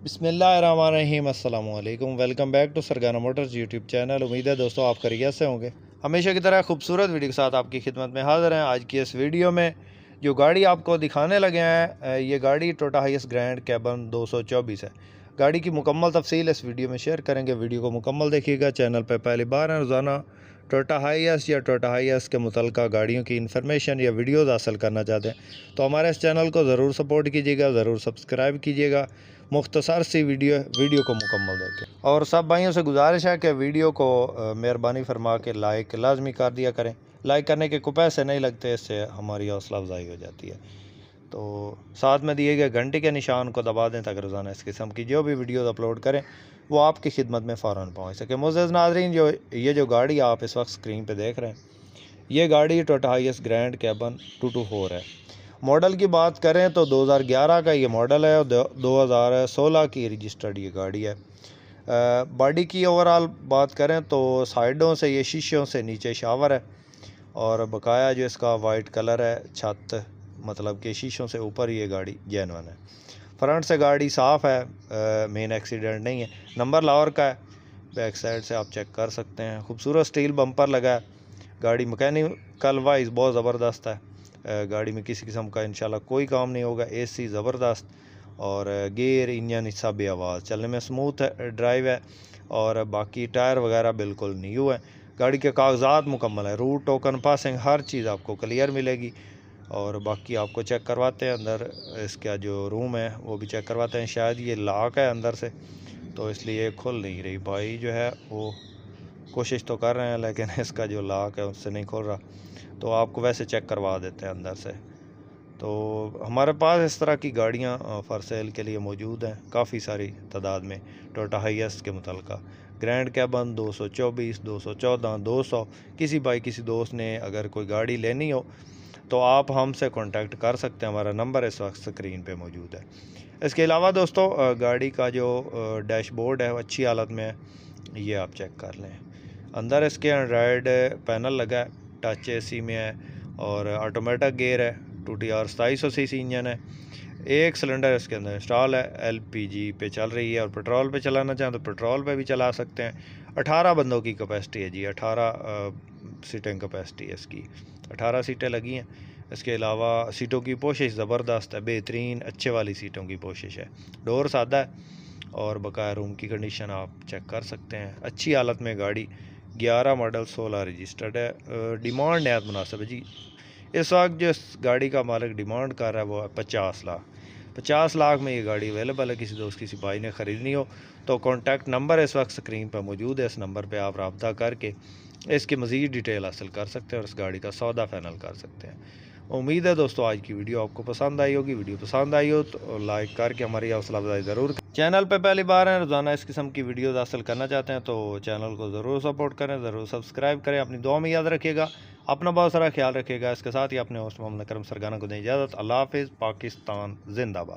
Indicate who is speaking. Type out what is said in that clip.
Speaker 1: बिस्मिल्लाहिर्रहमानिर्रहीम अस्सलामु अलैकुम। Welcome back to Sargana Motors YouTube channel. उम्मीद है दोस्तों आप खैरियत से होंगे। हमेशा की तरह खूबसूरत वीडियो के साथ आपकी खिदमत में हाज़िर हैं। आज की इस वीडियो में जो गाड़ी आपको दिखाने लगे हैं, ये गाड़ी टोयोटा हाइएस्ट ग्रैंड कैबन 224 है। गाड़ी की मुकम्मल तफसील इस वीडियो में शेयर करेंगे। वीडियो को मुकम्मल देखिएगा। चैनल पर पहली बार है, रोज़ाना टोयोटा हाइएस्ट या टोयोटा हाइएस्ट के मुतल्लिक़ा गाड़ियों की इन्फॉर्मेशन या वीडियोज़ हासिल करना चाहते हैं तो हमारे इस चैनल को ज़रूर सपोर्ट कीजिएगा, ज़रूर सब्सक्राइब कीजिएगा। मुख्तसर सी वीडियो को मुकम्मल देखें और सब भाइयों से गुजारिश है कि वीडियो को मेहरबानी फरमा के लाइक लाजमी कर दिया करें। लाइक करने के कोई पैसे नहीं लगते, इससे हमारी हौसला अफजाई हो जाती है। तो साथ में दिए गए घंटे के निशान को दबा दें ताकि रोज़ाना इस किस्म की जो भी वीडियोज़ अपलोड करें वो आपकी खिदमत में फ़ौरन पहुँच सके। मुअज़्ज़ज़ नाज़रीन, ये जो गाड़ी आप इस वक्त स्क्रीन पर देख रहे हैं, ये गाड़ी टोयोटा हाइएस्ट ग्रैंड कैबन 224 है। मॉडल की बात करें तो 2011 का ये मॉडल है और 2016 की रजिस्टर्ड ये गाड़ी है। बॉडी की ओवरऑल बात करें तो साइडों से ये शीशों से नीचे शावर है और बकाया जो इसका वाइट कलर है छत, मतलब कि शीशों से ऊपर ये गाड़ी जेन्युइन है। फ्रंट से गाड़ी साफ़ है, मेन एक्सीडेंट नहीं है। नंबर लाहौर का है। बैक साइड से आप चेक कर सकते हैं। खूबसूरत स्टील बम्पर लगा है। गाड़ी मैकेनिकल वाइज बहुत ज़बरदस्त है। गाड़ी में किसी किस्म का इंशाल्लाह कोई काम नहीं होगा। एसी ज़बरदस्त और गियर इंजन हिस्सा बेआवाज़, चलने में स्मूथ ड्राइव है और बाकी टायर वगैरह बिल्कुल न्यू है। गाड़ी के कागजात मुकम्मल है। रूट टोकन पासिंग हर चीज़ आपको क्लियर मिलेगी और बाकी आपको चेक करवाते हैं अंदर इसका जो रूम है वो भी चेक करवाते हैं। शायद ये लॉक है अंदर से तो इसलिए खुल नहीं रही। भाई जो है वो कोशिश तो कर रहे हैं लेकिन इसका जो लॉक है उससे नहीं खुल रहा, तो आपको वैसे चेक करवा देते हैं अंदर से। तो हमारे पास इस तरह की गाड़ियाँ फॉर सेल के लिए मौजूद हैं काफ़ी सारी तादाद में। टोयोटा हाइएस्ट के मुतल्लिक़ा ग्रैंड कैबन 224, 214, 200 किसी भाई किसी दोस्त ने अगर कोई गाड़ी लेनी हो तो आप हमसे कांटेक्ट कर सकते हैं। हमारा नंबर इस वक्त स्क्रीन पे मौजूद है। इसके अलावा दोस्तों गाड़ी का जो डैशबोर्ड है वो अच्छी हालत में है, ये आप चेक कर लें। अंदर इसके एंड्रॉयड पैनल लगा है, टच एसी में है और ऑटोमेटिक गियर है। 2TR 2700 सीसी इंजन है। एक सिलेंडर इसके अंदर इंस्टॉल है। एलपीजी पे चल रही है और पेट्रोल पे चलाना चाहें तो पेट्रोल पे भी चला सकते हैं। 18 बंदों की कैपेसिटी है जी, 18 सीटिंग कैपेसिटी है इसकी। 18 सीटें लगी हैं। इसके अलावा सीटों की पोशिश ज़बरदस्त है, बेहतरीन अच्छे वाली सीटों की पोशिश है। डोर सादा है और बकाया रूम की कंडीशन आप चेक कर सकते हैं। अच्छी हालत में गाड़ी 11 मॉडल 16 रजिस्टर्ड है। डिमांड नहायत मुनासिब है जी। इस वक्त जो इस गाड़ी का मालिक डिमांड कर रहा है वो है 50 लाख। 50 लाख में ये गाड़ी अवेलेबल है। किसी दोस्त किसी भाई ने ख़रीदनी हो तो कॉन्टैक्ट नंबर इस वक्त स्क्रीन पर मौजूद है। इस नंबर पर आप रब्ता करके इसकी मज़ीद डिटेल हासिल कर सकते हैं और इस गाड़ी का सौदा फाइनल कर सकते हैं। उम्मीद है दोस्तों आज की वीडियो आपको पसंद आई होगी। वीडियो पसंद आई हो तो लाइक करके हमारी हौसला अफजाई ज़रूर करें। चैनल पे पहली बार हैं, रोज़ाना इस किस्म की वीडियोस हासिल करना चाहते हैं तो चैनल को ज़रूर सपोर्ट करें, ज़रूर सब्सक्राइब करें। अपनी दुआ में याद रखिएगा। अपना बहुत सारा ख्याल रखिएगा। इसके साथ ही अपने होस्ट मोहम्मद करम सरगाना को दें इजाज़त। अल्लाह हाफ़िज़। पाकिस्तान जिंदाबाद।